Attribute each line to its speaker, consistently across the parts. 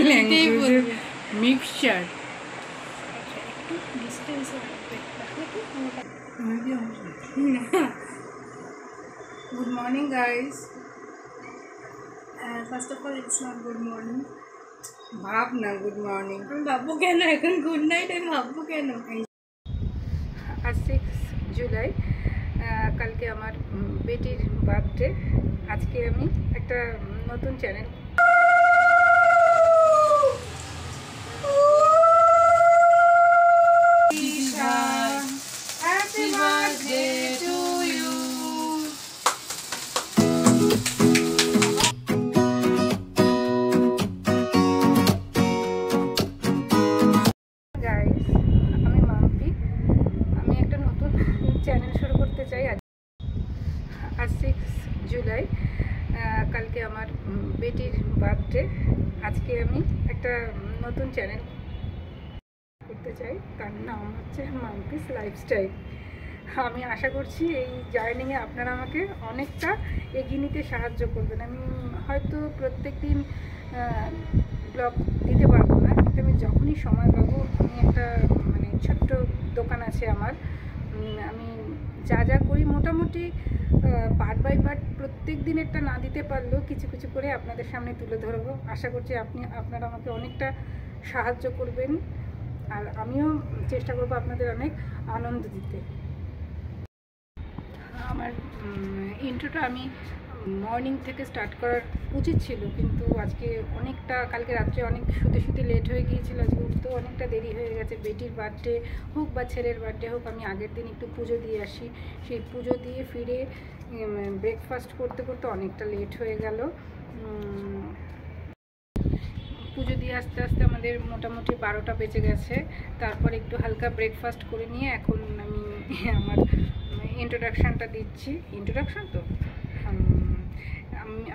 Speaker 1: ল্যাঙ্গুয়েজের mixture. Good morning guys.
Speaker 2: First of all it's not good morning.
Speaker 1: ভাব না good morning.
Speaker 2: আমি ভাববো কেন? এখন গুড নাইট আমি ভাববো কেন?
Speaker 1: আজ 6 জুলাই, কালকে আমার বেটির বার্থডে। আজকে আমি একটা নতুন channel happy birthday to you. Guys, আমি মাম্পি। আমি একটা নতুন চ্যানেল শুরু করতে চাই। আজ 6 জুলাই, কালকে আমার বেটির বার্থডে। আজকে আমি একটা নতুন চ্যানেল করতে চাই, তার নাম হচ্ছে মাম্পিস লাইফস্টাইল। আমি আশা করছি এই জার্নিংয়ে আপনারা আমাকে অনেকটা এগিয়ে নিতে সাহায্য করবেন। আমি হয়তো প্রত্যেক দিন ব্লগ দিতে পারবো না, কিন্তু আমি যখনই সময় পাবো, আমি একটা ছোট্ট দোকান আছে আমার, আমি যা যা করি মোটামুটি পার্ট বাই পার্ট প্রত্যেক দিন একটা না দিতে পারলেও কিছু কিছু করে আপনাদের সামনে তুলে ধরবো। আশা করছি আপনারা আমাকে অনেকটা সাহায্য করবেন, আর আমিও চেষ্টা করবো আপনাদের অনেক আনন্দ দিতে। আমার ইন্ট্রোটা আমি মর্নিং থেকে স্টার্ট করার উচিত ছিল, কিন্তু আজকে অনেকটা, কালকে রাত্রে অনেক শুতে শুতে লেট হয়ে গিয়েছিল। আজকে উঠতেও অনেকটা দেরি হয়ে গেছে। বেটির বার্থডে হোক বা ছেলের বার্থডে হোক, আমি আগের দিন একটু পুজো দিয়ে আসি। সেই পুজো দিয়ে ফিরে ব্রেকফাস্ট করতে করতে অনেকটা লেট হয়ে গেল। পুজো দিয়ে আস্তে আস্তে আমাদের মোটামুটি 12টা বেজে গেছে। তারপর একটু হালকা ব্রেকফাস্ট করে নিয়ে এখন আমি আমার ইন্ট্রোডাকশানটা দিচ্ছি। ইন্ট্রোডাকশান তো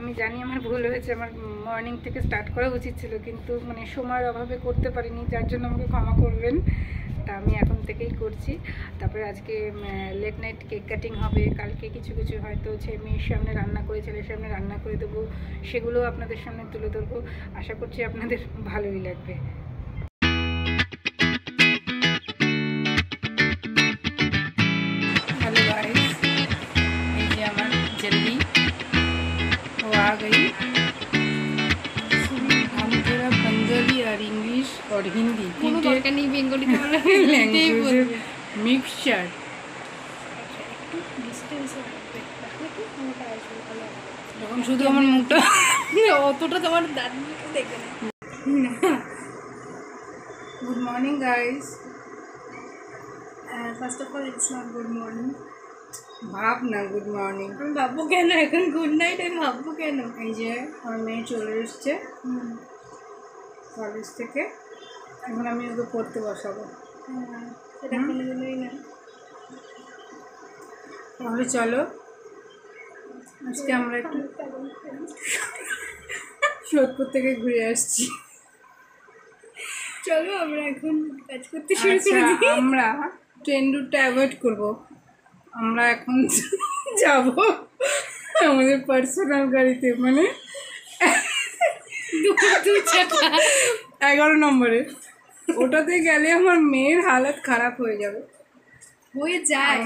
Speaker 1: আমি জানি আমার ভুল হয়েছে, আমার মর্নিং থেকে স্টার্ট করা উচিত ছিল, কিন্তু সময়ের অভাবে করতে পারিনি, যার জন্য আমাকে ক্ষমা করবেন। তা আমি এখন থেকেই করছি। তারপরে আজকে লেট নাইট কেক কাটিং হবে। কালকে কিছু কিছু হয়তো মেয়ের সামনে রান্না করে, ছেলের সামনে রান্না করে দেবো, সেগুলো আপনাদের সামনে তুলে ধরবো। আশা করছি আপনাদের ভালোই লাগবে। हेलो गाइस, ये हमारा जल्दी वो आ गई। हम पूरा बंगाली और इंग्लिश और हिंदी
Speaker 2: কোনো দরকার নেই বেঙ্গলিতে বলা,
Speaker 1: लैंग्वेज मिक्सचर। যখন শুধু আমার মুখটা
Speaker 2: অতটা তোমার দাঁত দেখবে না।
Speaker 1: Good morning guys.
Speaker 2: First of all it's not good morning.
Speaker 1: ভাব না গুড মর্নিং।
Speaker 2: আমি ভাববো কেন? এখন গুড নাইট আমি ভাববো কেন?
Speaker 1: এই যে আমার মেয়ে চলে এসছে কলেজ থেকে, এখন আমি ওকে পড়তে বসাবো।
Speaker 2: সেটা কোনোদিনই না।
Speaker 1: তাহলে চলো আজকে আমরা একটু সোদপুর থেকে ঘুরে আসছি।
Speaker 2: চলো আমরা এখন কাজ করতে শুরু
Speaker 1: আচ্ছা,
Speaker 2: করে দিই।
Speaker 1: আমরা ট্রেন রুটটা অ্যাভয়েড করবো। আমরা এখন যাব আমাদের পার্সোনাল গাড়িতে, 11 নম্বরে। ওটাতে গেলে আমার মেয়ের হালত খারাপ হয়ে যাবে।
Speaker 2: হয়ে যায়।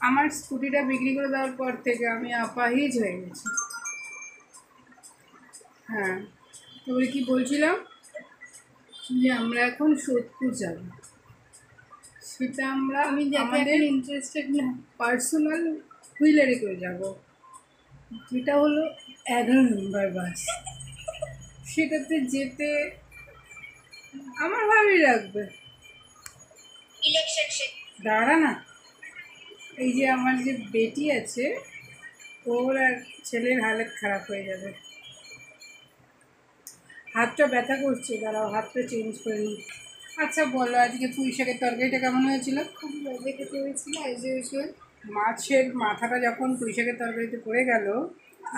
Speaker 1: আমার স্কুটিটা বিক্রি করে দেওয়ার পর থেকে আমি আপাহিজ হয়ে গেছি। হ্যাঁ, তারপরে কি বলছিলাম, যে আমরা এখন সোদপুর যাব। সেটা
Speaker 2: আমি
Speaker 1: আমাদের
Speaker 2: ইন্টারেস্টেড না।
Speaker 1: পার্সোনাল হুইলারে করে যাব, যেটা হলো 11 নম্বর বাস। সেটাতে যেতে আমার ভালোই লাগবে। দাঁড়া না, এই যে আমার যে বেটি আছে, ওর আর ছেলের হালত খারাপ হয়ে যাবে। হাতটা ব্যথা করছে, দাঁড়াও হাতটা চেঞ্জ করে নিই। আচ্ছা বলো, আজকে পুঁই শাকের তরকারিটা কেমন হয়েছিল?
Speaker 2: খুব মজা খেতে হয়েছিল অ্যাজ ইউজুয়াল।
Speaker 1: মাছের মাথাটা যখন পুঁই শাকের তরকারিতে পড়ে গেল,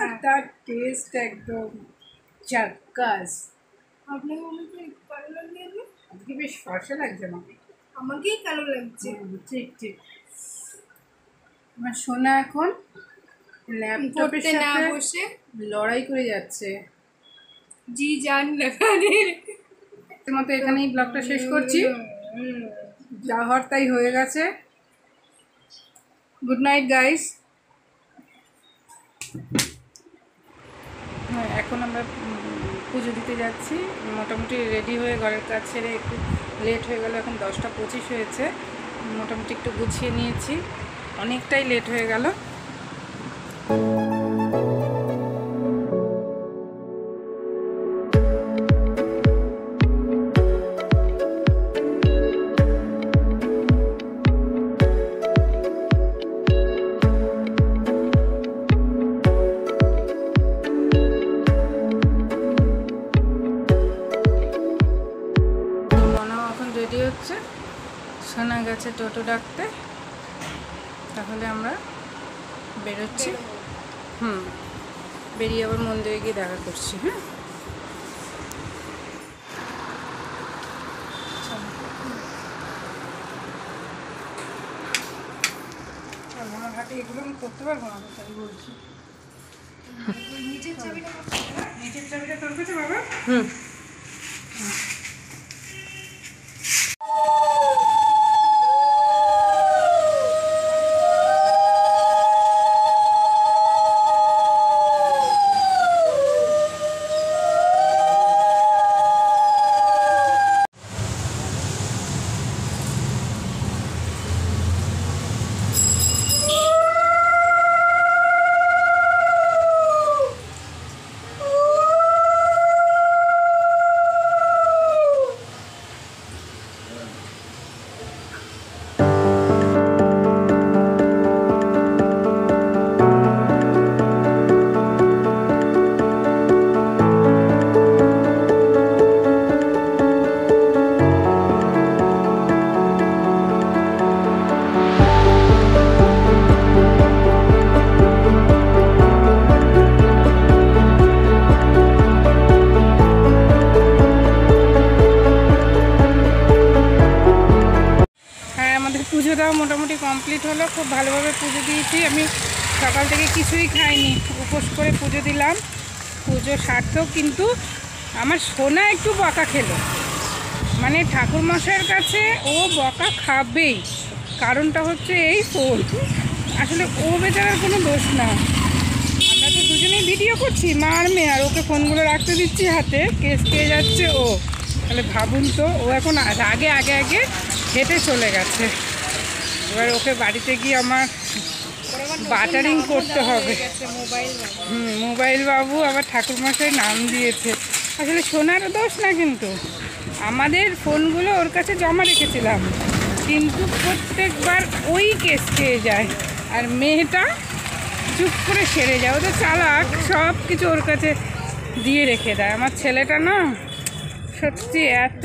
Speaker 1: আর তার টেস্ট একদম চাক্কাস।
Speaker 2: আপনাকে মনে হয় কালো লাগছে?
Speaker 1: আজকে বেশ ফর্সা লাগছে আমাকে।
Speaker 2: আমাকেই কালো লাগছে।
Speaker 1: ঠিক ঠিক। আমার সোনা এখন ল্যাপটপের
Speaker 2: না
Speaker 1: সাথে
Speaker 2: বসে
Speaker 1: লড়াই করে যাচ্ছে।
Speaker 2: জি জান লাগানে
Speaker 1: এর মতো এখানেই ব্লগটা শেষ করছি। যা হওয়ার তাই হয়ে গেছে। Good night guys. হ্যাঁ, এখন আমরা পুজো দিতে যাচ্ছি। মোটামুটি রেডি হয়ে ঘরের কাজ ছেড়ে একটু লেট হয়ে গেল, এখন 10টা 25 হয়েছে। মোটামুটি একটু গুছিয়ে নিয়েছি, অনেকটাই লেট হয়ে গেল। রেডি হচ্ছে, শোনা গেছে টোটো ডাকতে, তাহলে আমরা বেরোচ্ছি। বেরিয়ে আবার মন্দিরে গিয়ে দেখা করছি। হ্যাঁ, আমার হাতে এগুলো আমি করতে পারবো না, তাই বলছি। নিচের চাবিটা তোর কাছে বাবা? পুজো দেওয়া মোটামুটি কমপ্লিট হলো, খুব ভালোভাবে পুজো দিয়েছি। আমি সকাল থেকে কিছুই খাইনি, উপোস করে পুজো দিলাম। পুজো সার্থক, কিন্তু আমার সোনা একটু বকা খেলো। মানে ঠাকুরমশাইয়ের কাছে ও বকা খাবেই, কারণটা হচ্ছে এই ফোন। আসলে ও বেচারার কোনো দোষ না, আমরা তো দুজনেই ভিডিও করছি, মা আর মেয়ে, আর ওকে ফোনগুলো রাখতে দিচ্ছি হাতে, কেস খেয়ে যাচ্ছে ও। তাহলে ভাবুন তো, ও এখন আগে আগে আগে হেঁটে চলে গেছে। এবার ওকে বাড়িতে গিয়ে আমার বাটারিং করতে হবে। মোবাইল বাবু আবার ঠাকুরমশাই নাম দিয়েছে। আসলে সোনারও দোষ না, কিন্তু আমাদের ফোনগুলো ওর কাছে জমা রেখেছিলাম, কিন্তু প্রত্যেকবার ওই কেস খেয়ে যায়, আর মেয়েটা চুপ করে সেরে যায়। ও তো চালাক, সব কিছু ওর কাছে দিয়ে রেখে দেয়। আমার ছেলেটা না সত্যি এত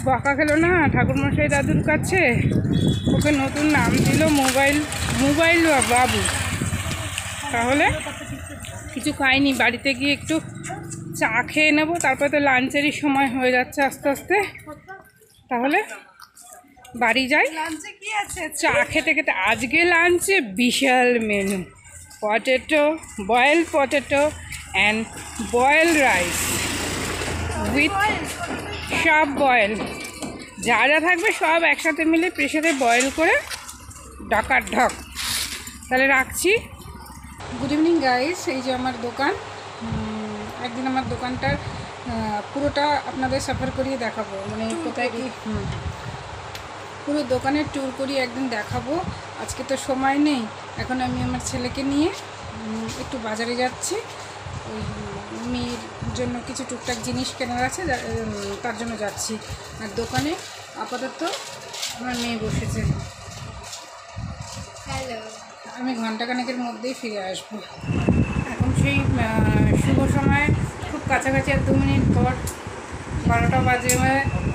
Speaker 1: বকা খেলো না ঠাকুরমশাই দাদুর কাছে, ওকে নতুন নাম দিল মোবাইল বাবু। তাহলে কিছু খাইনি, বাড়িতে গিয়ে একটু চা খেয়ে নেবো, তারপরে তো লাঞ্চেরই সময় হয়ে যাচ্ছে আস্তে আস্তে। তাহলে বাড়ি যাই, চা খেতে খেতে। আজকে লাঞ্চে বিশাল menu, boiled potato and boiled rice with সব বয়েল, যা যা থাকবে সব একসাথে মিলে প্রেসারে বয়েল করে ঢাকার ঢক। তাহলে রাখছি। গুড ইভিনিং গাইস, এই যে আমার দোকান। একদিন আমার দোকানটার পুরোটা আপনাদের সাফার করিয়ে দেখাবো, মানে কোথায় কি পুরো দোকানের ট্যুর করিয়ে একদিন দেখাবো। আজকে তো সময় নেই, এখন আমি আমার ছেলেকে নিয়ে একটু বাজারে যাচ্ছি। ওই মেয়ের জন্য কিছু টুকটাক জিনিস কেনার আছে, তার জন্য যাচ্ছি। আর দোকানে আপাতত আমার মেয়ে বসেছে।
Speaker 2: হ্যালো,
Speaker 1: আমি ঘন্টাখানেকের মধ্যেই ফিরে আসবো। এখন সেই শুভ সময় খুব কাছাকাছি, আর 2 মিনিট পর 12টা বাজে।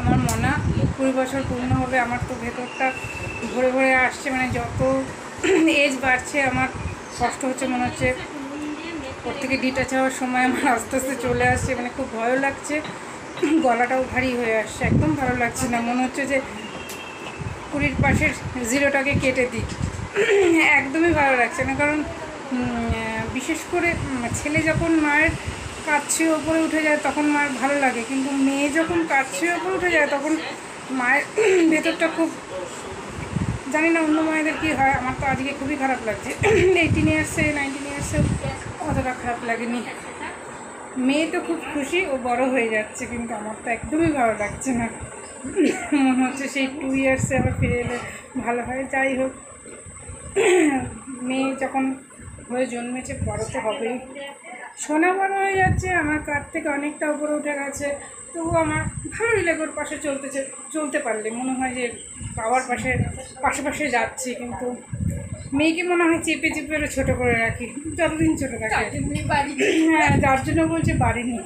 Speaker 1: আমার মনে 20 বছর পূর্ণ হবে। আমার তো ভেতরটা ভরে ভরে আসছে, মানে যত এজ বাড়ছে আমার কষ্ট হচ্ছে, মনে হচ্ছে ওর থেকে ডিটাচ হওয়ার সময় আমার আস্তে আস্তে চলে আসছে। মানে খুব ভয়ও লাগছে, গলাটাও ভারী হয়ে আসছে, একদম ভালো লাগছে না। মনে হচ্ছে যে 20 পাশের 0টাকে কেটে দিই, একদমই ভালো লাগছে না। কারণ বিশেষ করে ছেলে যখন মায়ের কাজ ছুঁয়ে ওপরে উঠে যায় তখন মার ভালো লাগে, কিন্তু মেয়ে যখন কাজ ছুঁয়ে ওপরে উঠে যায় তখন মায়ের ভেতরটা খুব, জানি না অন্য মায়েদের কী হয়, আমার তো আজকে খুবই খারাপ লাগছে। 18 ইয়ার্সে 19 ইয়ার্সে অতটা খারাপ লাগেনি। মেয়ে তো খুব খুশি, ও বড় হয়ে যাচ্ছে, কিন্তু আমার তো একদমই ভালো লাগছে না। মনে হচ্ছে সেই 2 ইয়ার্সে আবার ফিরে এলে ভালো হয়। যাই হোক, মেয়ে যখন হয়ে জন্মেছে বড় তো হবেই। সোনা বড় হয়ে যাচ্ছে, আমার কাছ থেকে অনেকটা উপরে উঠে গেছে, তবু আমার ভালোই লাগে ওর পাশে চলতে পারলে। মনে হয় যে বাবার পাশে যাচ্ছি, কিন্তু মেয়েকে মনে হয় চেপে চেপে ছোটো করে রাখি, যতদিন ছোটো থাকে। হ্যাঁ, যার জন্য বলছে বাড়িনি।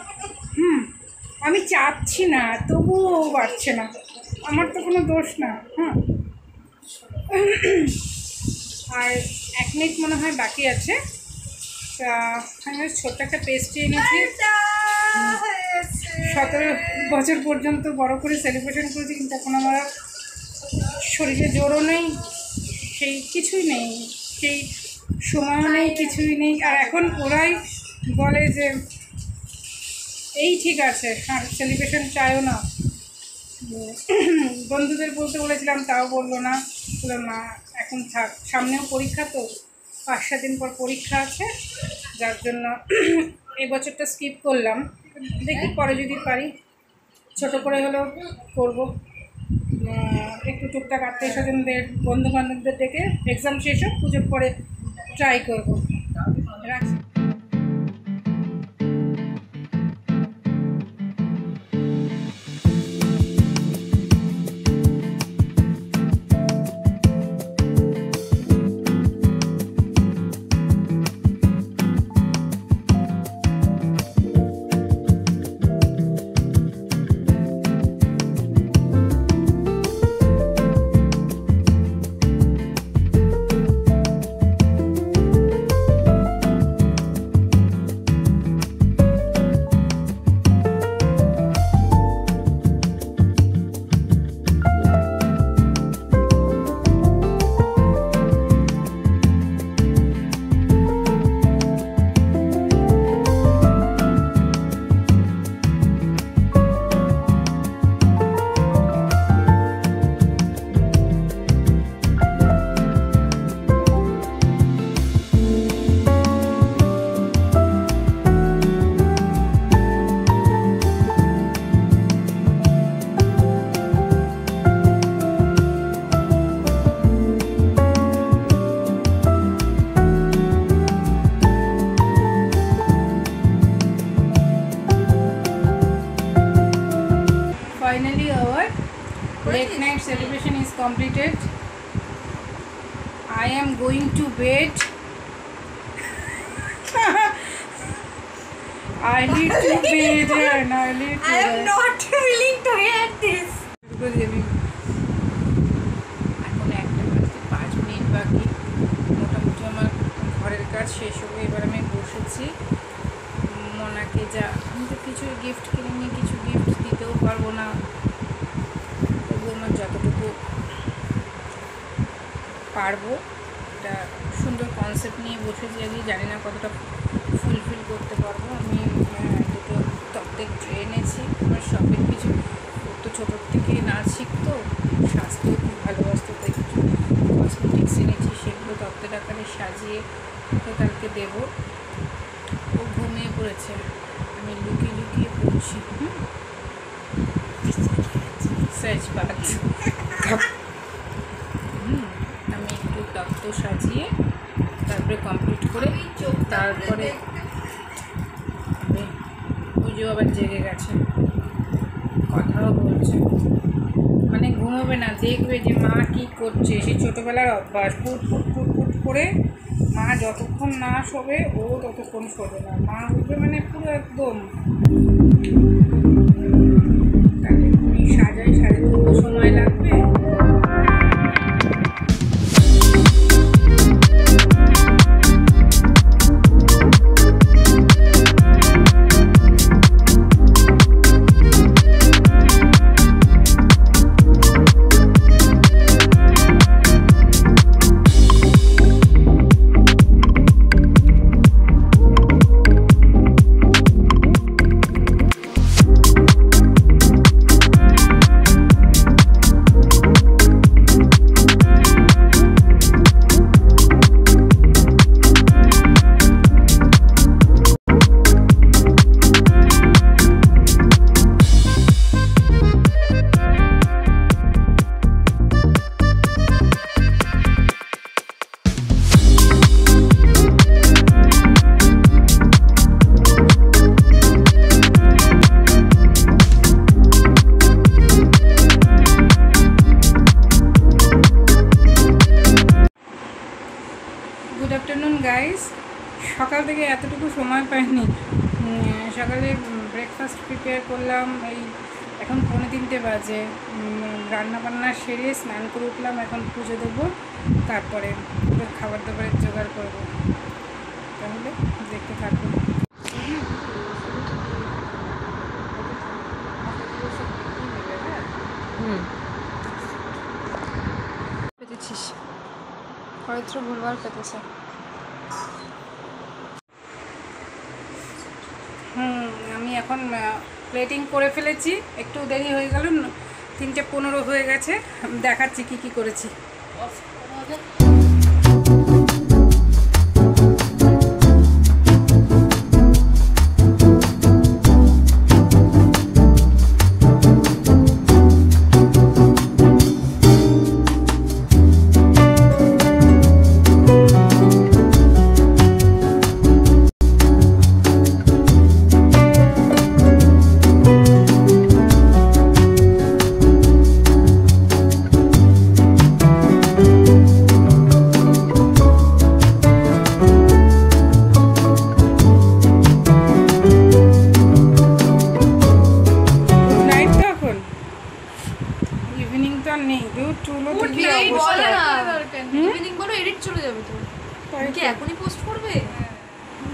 Speaker 1: আমি চাচ্ছি না, তবুও বাড়ছে না, আমার তো কোনো দোষ না। আর 1 মিনিট মনে হয় বাকি আছে। তা আমি ছোট্ট একটা পেস্ট্রি এনেছি, 17 বছর পর্যন্ত বড় করে সেলিব্রেশন করেছি, কিন্তু এখন আমার শরীরে জোরও নেই, সেই কিছুই নেই, সেই সময়ও নেই, কিছুই নেই। আর এখন ওরাই বলে যে এই ঠিক আছে, আর সেলিব্রেশন চাইও না। বন্ধুদের বলতে বলেছিলাম, তাও বললো না, বললো না এখন থাক, সামনেও পরীক্ষা, তো 5-7 দিন পর পরীক্ষা আছে, যার জন্য এই বছরটা স্কিপ করলাম। দেখি পরে যদি পারি ছোটো করে হলেও করবো। একটু টুকটাক আত্মীয় স্বজনদের, বন্ধুবান্ধবদের ডেকে এক্সাম শেষ হোক, পুজোর পরে ট্রাই করবো। রাখছি। Finally, our late night celebration is completed. I am going to bed. I need to bed and I need to.
Speaker 2: I am not willing to hear this.
Speaker 1: এখন 1:05 মিনিট বাকি, মোটামুটি আমার ঘরের কাজ শেষ হবে। এবার আমি বসেছি মোনাকে, যা আমি তো কিছু গিফট কিনিনি, কিছু গিফট দিতেও পারবো না, তবু আমার যতটুকু পারবো একটা সুন্দর কনসেপ্ট নিয়ে বসেছি। আজকে জানি না কতটা ফুলফিল করতে পারবো। আমি দুটো তত্ত্বের ট্রে এনেছি, আমার শপের কিছু তো ছোটোর থেকে নাচ শিখতো, স্বাস্থ্য খুব ভালোবাসতো, তাই কিছু কসমেটিক্স এনেছি, সেগুলো তত্ত্বের আকারে সাজিয়ে তো কালকে দেবো। ও ঘুমিয়ে পড়েছে, আমি লুকিয়ে লুকিয়ে পড়ছি। সচ বাত। আমি একটু তত্ত্ব সাজিয়ে তারপরে কমপ্লিট করে, তারপরে পুজো আবার জেগে গেছে, কথাও বলছে, মানে ঘুমোবে না, দেখবে যে মা কী করছে। সেই ছোটোবেলার অভ্যাস, ফুট ফুট ফুট ফুট করে মা যতক্ষণ না শোবে ও ততক্ষণ শোবে না, মা উঠবে মানে পুরো একদম। তাহলে সাজাই, সাজাতে তো সময় লাগবে। গাইস, সকাল থেকে এতটুকু সময় পাইনি। সকালে ব্রেকফাস্ট প্রিপেয়ার করলাম, এই এখন 2:45 বাজে। রান্না বান্না সেরে স্নান করে উঠলাম, এখন পুজো দেবো, তারপরে খাবার দাবারের জোগাড় করব। তাহলে দেখতে থাকুন।
Speaker 2: পেতেছিস, পবিত্র ভুলবার পেতেছে।
Speaker 1: আমি এখন প্লেটিং করে ফেলেছি, একটু দেরি হয়ে গেল, 3:15 হয়ে গেছে। দেখাচ্ছি কি কি করেছি।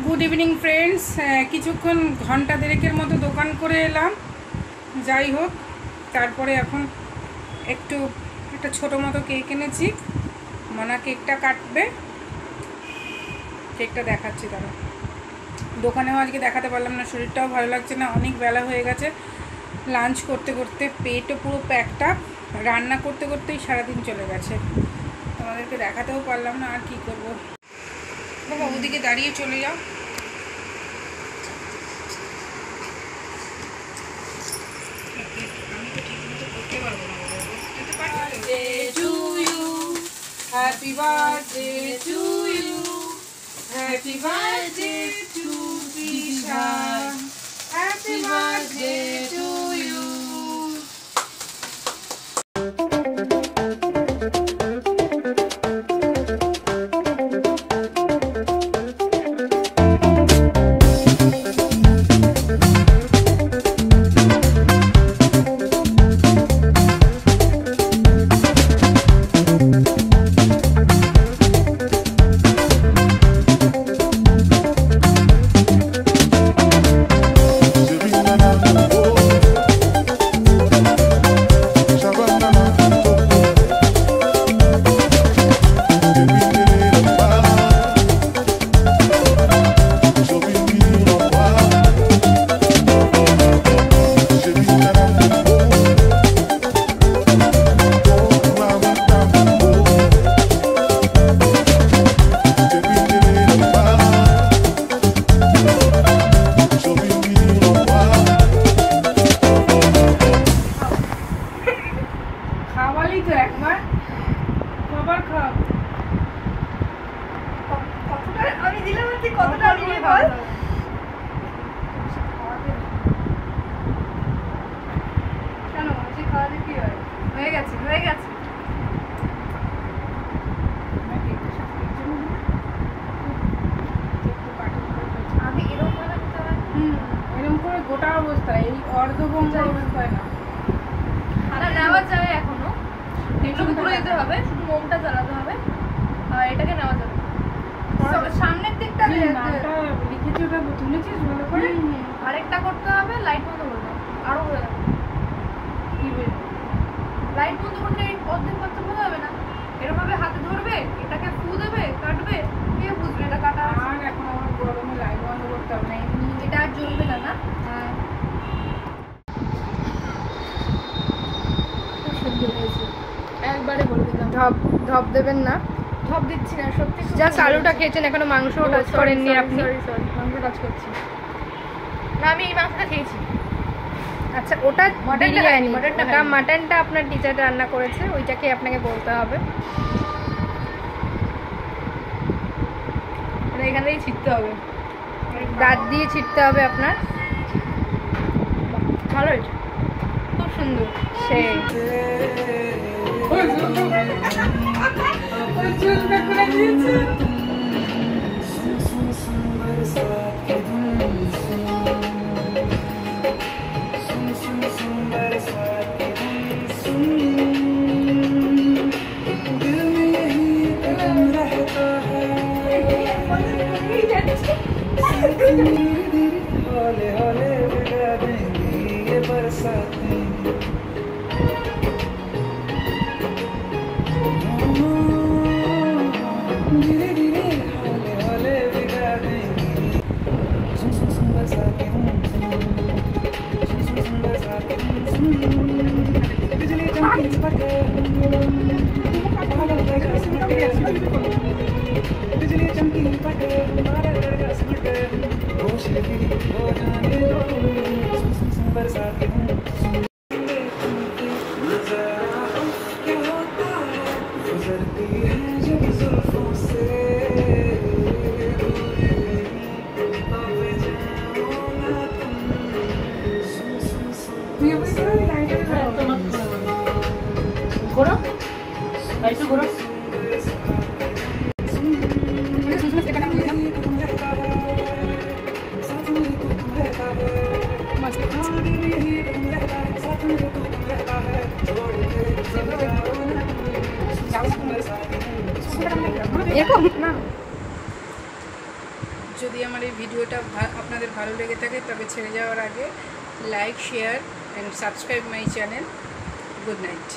Speaker 1: গুড ইভিনিং ফ্রেন্ডস, কিছুক্ষণ ঘন্টা দেড়েকের মতো দোকান করে এলাম। যাই হোক, তারপরে এখন একটা ছোটো মতো কেক এনেছি, মনা কেকটা কাটবে। কেকটা দেখাচ্ছি তারা। দোকানেও আজকে দেখাতে পারলাম না, শরীরটাও ভালো লাগছে না, অনেক বেলা হয়ে গেছে। লাঞ্চ করতে করতে পেটও পুরো প্যাকটা, রান্না করতে করতেই সারাদিন চলে গেছে। তোমাদেরকে দেখাতেও পারলাম না, আর কি করবো। বাবা ওদিকে দাঁড়িয়ে চলে যাও। আমি তো ঠিক মতো করতে পারবো না। Happy birthday to you, happy birthday to Dishan, happy birthday to you. গোটা অবস্থায়, এই অর্ধভঙ্গ অবস্থায় না,
Speaker 2: নেওয়া যায় এখনো। এগুলো পুরো দিতে হবে, শুধু মোমটা জ্বালাতে হবে, আর এটাকে নেওয়া যাবে। সামনের দিকটা
Speaker 1: নামটা লিখেছি, ওটা তুলেছিস ভালো করে।
Speaker 2: আরেকটা করতে হবে, লাইট বন্ধ করতে হবে, আরো হয়ে যাবে।
Speaker 1: কি
Speaker 2: লাইট বন্ধ করলে অর্ধেক করতে হবে না, এরকম ভাবে হাতে ধরবে, এটাকে ফু দেবে, কাটবে, কে বুঝবে এটা কাটা।
Speaker 1: আর এখন আমার গরমে লাইট বন্ধ করতে হবে না, এমনি
Speaker 2: এটা আর জ্বলবে না। না একবারে বলে দিলাম, ধপ দেবেন না। ধপ দিচ্ছি না, সত্যি। জাস্ট আলুটা খেয়েছেন, এখনো মাংসও টাচ করেননি আপনি। সরি, মাংস টাচ করছি না, আমি এই মাংসটা খেয়েছি। আচ্ছা, ওটা বিরিয়ানি, ওটা মাটনটা আপনার টিচার রান্না করেছে, ওইটাকে আপনাকে বলতে হবে। এখান থেকেই ছিটতে হবে, দাঁত দিয়ে ছিটতে হবে আপনার। ভালো, খুব সুন্দর। সেই
Speaker 3: हौले हौले बिगा देंगी ये बरसातें। धीरे धीरे हौले हौले बिगा देंगी। सुन सुन सुन बरसातें, सुन सुन सुन बरसातें, बिजली चमकी पटे, बिजली चमकी पटे, हमारा लड़का सिमटे, होश लगी हो जाने दो। सुन सुन सुन बरसातें, नजारा क्या होता है, गुजरती है जब जुल्फों से दूर गई, अब जाओ ना तुम। सुन सुन सुन
Speaker 2: ঘোরো একটু ঘোরো
Speaker 1: এরকম না। যদি আমার এই ভিডিওটা আপনাদের ভালো লেগে থাকে তবে ছেড়ে যাওয়ার আগে like, share and subscribe my channel. Good night.